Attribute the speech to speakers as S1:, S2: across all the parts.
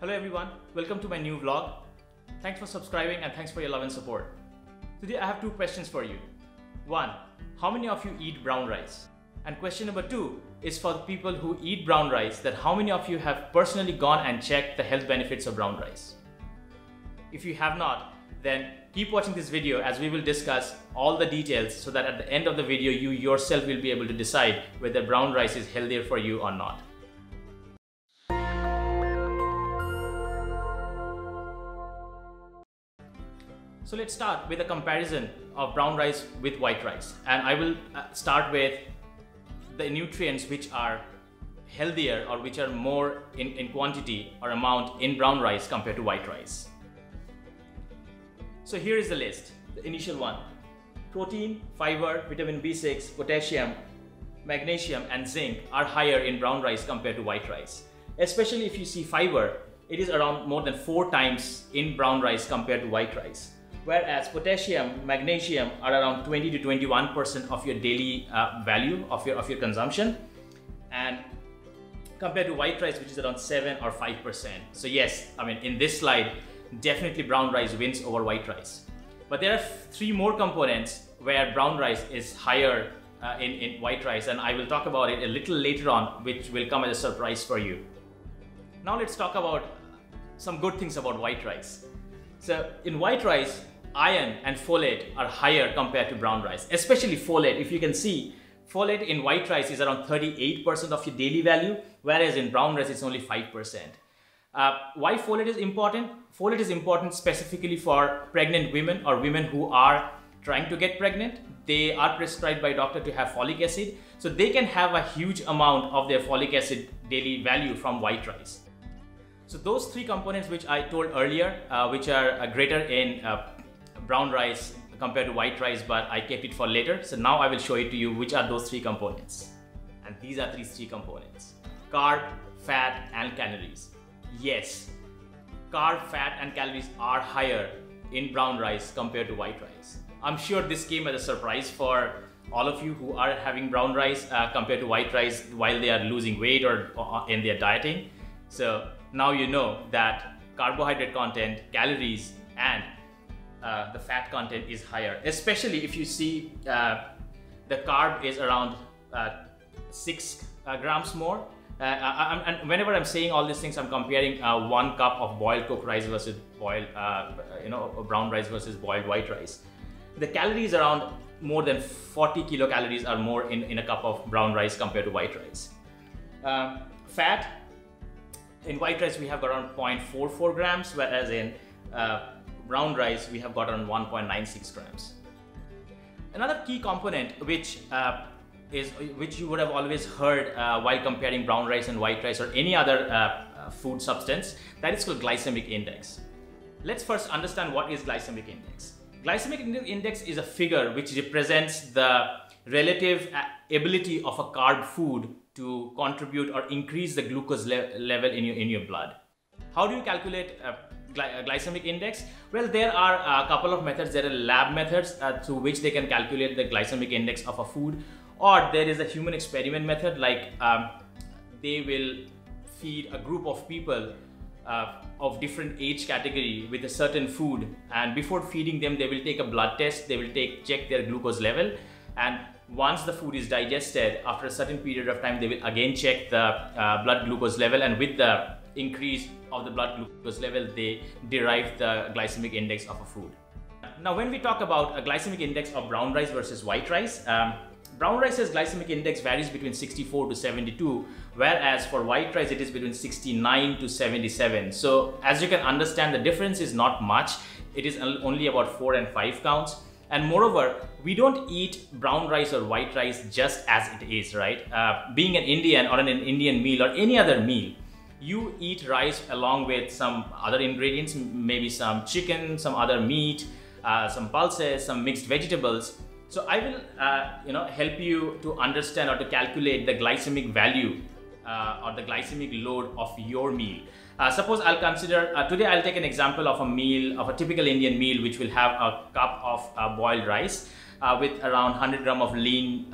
S1: Hello everyone, welcome to my new vlog. Thanks for subscribing and thanks for your love and support. Today I have two questions for you. One, how many of you eat brown rice? And question number two is for the people who eat brown rice, that how many of you have personally gone and checked the health benefits of brown rice? If you have not, then keep watching this video as we will discuss all the details so that at the end of the video you yourself will be able to decide whether brown rice is healthier for you or not. So let's start with a comparison of brown rice with white rice, and I will start with the nutrients which are healthier or which are more in quantity or amount in brown rice compared to white rice. So here is the list. The initial one: protein, fiber, vitamin B6, potassium, magnesium and zinc are higher in brown rice compared to white rice. Especially if you see fiber, it is around more than 4 times in brown rice compared to white rice. Whereas potassium, magnesium are around 20 to 21% of your daily value of your consumption, and compared to white rice, which is around 7 or 5%. So yes, I mean in this slide, definitely brown rice wins over white rice. But there are 3 more components where brown rice is higher in white rice, and I will talk about it a little later on, which will come as a surprise for you. Now let's talk about some good things about white rice. So in white rice, iron and folate are higher compared to brown rice, especially folate. If you can see, folate in white rice is around 38% of your daily value, whereas in brown rice it's only 5%. Why folate is important? Folate is important specifically for pregnant women or women who are trying to get pregnant. They are prescribed by doctor to have folic acid, so they can have a huge amount of their folic acid daily value from white rice. So those 3 components which I told earlier, which are greater in brown rice compared to white rice, but I kept it for later. So now I will show it to you which are those 3 components. And these are these 3 components: carb, fat and calories. Yes, carb, fat and calories are higher in brown rice compared to white rice. I'm sure this came as a surprise for all of you who are having brown rice compared to white rice while they are losing weight or in their dieting. So now you know that carbohydrate content, calories and the fat content is higher, especially if you see the carb is around 6 grams more. And whenever I'm saying all these things, I'm comparing 1 cup of boiled cooked rice versus boiled, brown rice versus boiled white rice. The calories around more than 40 kilocalories are more in a cup of brown rice compared to white rice. Fat, in white rice we have around 0.44 grams, whereas in brown rice we have got around 1.96 grams. Another key component which you would have always heard while comparing brown rice and white rice or any other food substance, that is called glycemic index. Let's first understand what is glycemic index. Glycemic index is a figure which represents the relative ability of a carb food to contribute or increase the glucose level in your blood. How do you calculate glycemic index? Well, there are a couple of methods. There are lab methods through which they can calculate the glycemic index of a food, or there is a human experiment method, like they will feed a group of people of different age category with a certain food, and before feeding them they will take a blood test. They will check their glucose level, and once the food is digested, after a certain period of time, they will again check the blood glucose level, and with the increase of the blood glucose level, they derive the glycemic index of a food. Now, when we talk about a glycemic index of brown rice versus white rice, brown rice's glycemic index varies between 64 to 72, whereas for white rice it is between 69 to 77. So as you can understand, the difference is not much. It is only about 4 and 5 counts. And moreover, we don't eat brown rice or white rice just as it is, right? Being an Indian or an Indian meal or any other meal, you eat rice along with some other ingredients, maybe some chicken, some other meat, some pulses, some mixed vegetables. So I will help you to understand or to calculate the glycemic value or the glycemic load of your meal. Suppose I'll consider, today I'll take an example of a meal, of a typical Indian meal, which will have a cup of boiled rice with around 100 grams of lean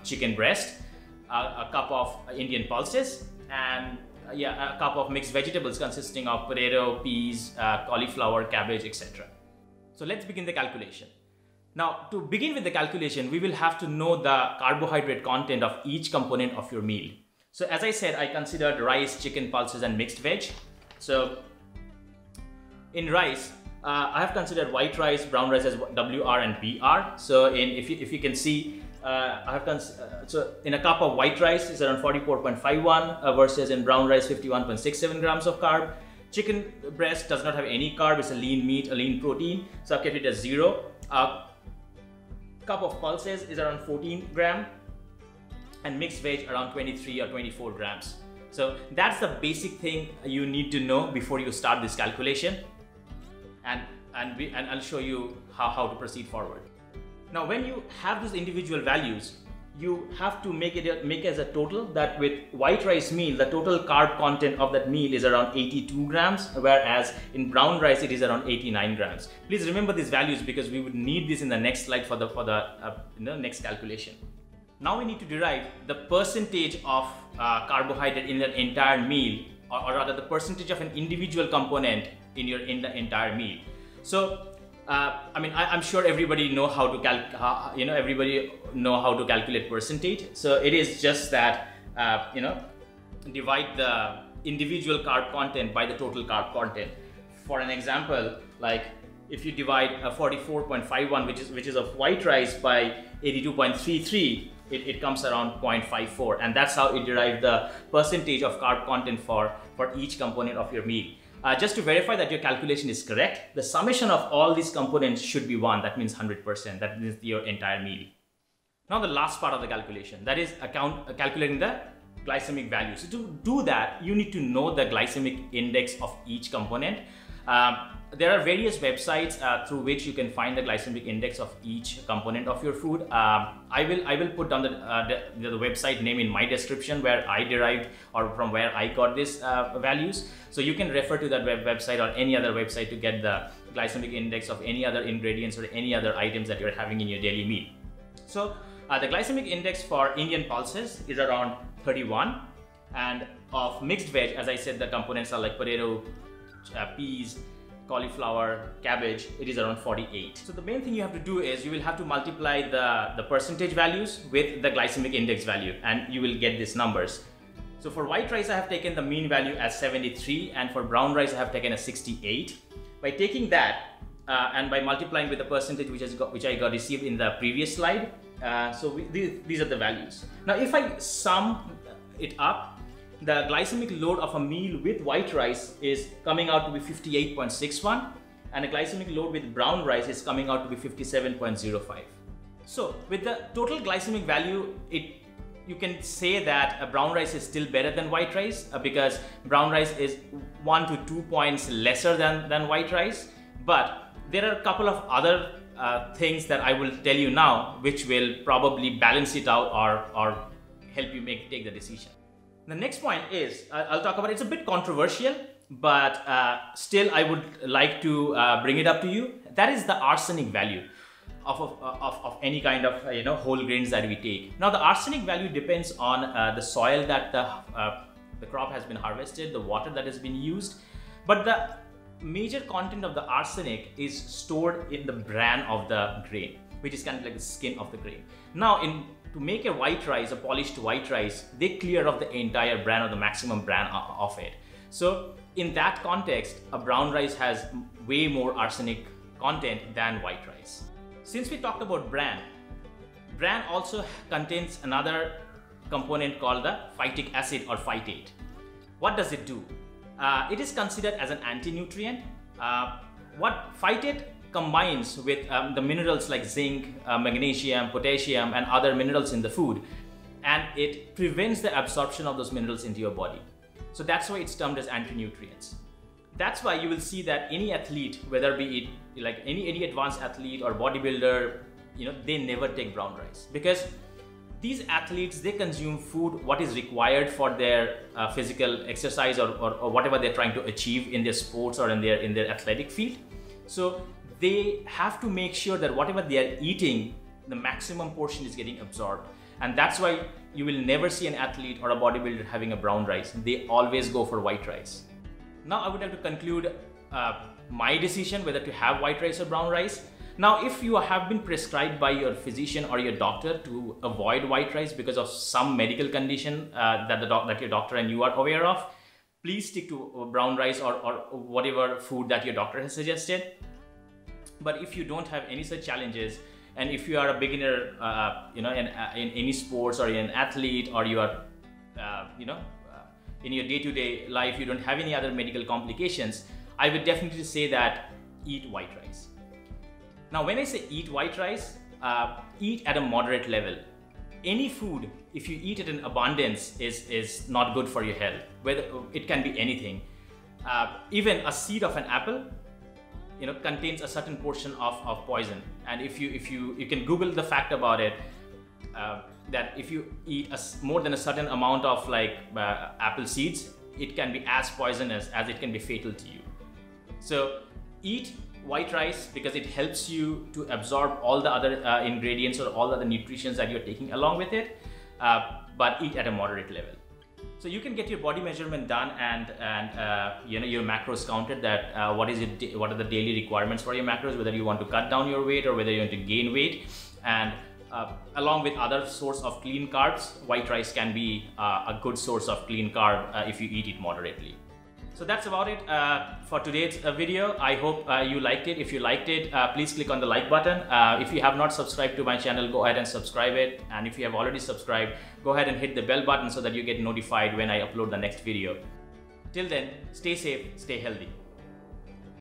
S1: chicken breast, a cup of Indian pulses, and a cup of mixed vegetables consisting of potato, peas, cauliflower, cabbage, etc. So let's begin the calculation. Now, to begin with the calculation, we will have to know the carbohydrate content of each component of your meal. So as I said, I considered rice, chicken, pulses, and mixed veg. So in rice, I have considered white rice, brown rice as WR and BR. So if you can see, so in a cup of white rice is around 44.51 versus in brown rice 51.67 grams of carb. Chicken breast does not have any carb. It's a lean meat, a lean protein. So I've kept it as 0. A cup of pulses is around 14 gram, and mixed veg around 23 or 24 grams. So that's the basic thing you need to know before you start this calculation, and I'll show you how to proceed forward. Now, when you have these individual values, you have to make as a total that with white rice meal, the total carb content of that meal is around 82 grams, whereas in brown rice it is around 89 grams. Please remember these values because we would need this in the next slide for the next calculation. Now we need to derive the percentage of carbohydrate in the entire meal, or rather the percentage of an individual component in the entire meal. So I'm sure everybody know how to calculate percentage. So it is just that divide the individual carb content by the total carb content. For an example, like if you divide 44.51, which is of white rice, by 82.33, it comes around 0.54, and that's how it derived the percentage of carb content for each component of your meal. Just to verify that your calculation is correct, the summation of all these components should be 1. That means 100%. That means your entire meal. Now the last part of the calculation, that is calculating the glycemic value. So to do that, you need to know the glycemic index of each component. There are various websites through which you can find the glycemic index of each component of your food. I will put down the website name in my description, where I derived or from where I got these values. So you can refer to that website or any other website to get the glycemic index of any other ingredients or any other items that you're having in your daily meal. So the glycemic index for Indian pulses is around 31, and of mixed veg, as I said, the components are like potato, peas, cauliflower, cabbage, it is around 48. So the main thing you have to do is you will have to multiply the percentage values with the glycemic index value, and you will get these numbers. So for white rice, I have taken the mean value as 73, and for brown rice, I have taken a 68. By taking that and by multiplying with the percentage which I got received in the previous slide, these are the values. Now if I sum it up, the glycemic load of a meal with white rice is coming out to be 58.61, and a glycemic load with brown rice is coming out to be 57.05. So with the total glycemic value, you can say that brown rice is still better than white rice because brown rice is 1 to 2 points lesser than white rice. But there are a couple of other things that I will tell you now which will probably balance it out or help you take the decision. The next point is, I'll talk about, it's a bit controversial, but still I would like to bring it up to you. That is the arsenic value of any kind of whole grains that we take. Now the arsenic value depends on the soil that the crop has been harvested, the water that has been used, but the major content of the arsenic is stored in the bran of the grain, which is kind of like the skin of the grain. Now to make a white rice, a polished white rice, they clear off the entire bran or the maximum bran of it. So in that context, a brown rice has way more arsenic content than white rice. Since we talked about bran also contains another component called the phytic acid or phytate. What does it do? It is considered as an anti-nutrient. What phytate combines with the minerals like zinc, magnesium, potassium, and other minerals in the food, and it prevents the absorption of those minerals into your body. So that's why it's termed as anti-nutrients. That's why you will see that any athlete, whether be it like any advanced athlete or bodybuilder, they never take brown rice, because these athletes, they consume food what is required for their physical exercise or whatever they're trying to achieve in their sports or in their athletic field. So they have to make sure that whatever they are eating, the maximum portion is getting absorbed. And that's why you will never see an athlete or a bodybuilder having a brown rice. They always go for white rice. Now I would like to conclude my decision whether to have white rice or brown rice. Now, if you have been prescribed by your physician or your doctor to avoid white rice because of some medical condition that your doctor and you are aware of, please stick to brown rice or whatever food that your doctor has suggested. But if you don't have any such challenges, and if you are a beginner, in any sports, or you're an athlete, or you are, in your day-to-day life, you don't have any other medical complications, I would definitely say that eat white rice. Now, when I say eat white rice, eat at a moderate level. Any food, if you eat it in abundance, is not good for your health. Whether it can be anything, even a seed of an apple, contains a certain portion of poison. And if you can Google the fact about it, that if you eat more than a certain amount of apple seeds, it can be as poisonous as it can be fatal to you. So eat white rice because it helps you to absorb all the other ingredients or all the other nutrients that you're taking along with it, but eat at a moderate level. So you can get your body measurement done and your macros counted, that what are the daily requirements for your macros, whether you want to cut down your weight or whether you want to gain weight, and along with other source of clean carbs, white rice can be a good source of clean carb if you eat it moderately. So that's about it for today's video. I hope you liked it. If you liked it, please click on the like button. If you have not subscribed to my channel, go ahead and subscribe it. And if you have already subscribed, go ahead and hit the bell button so that you get notified when I upload the next video. Till then, stay safe, stay healthy.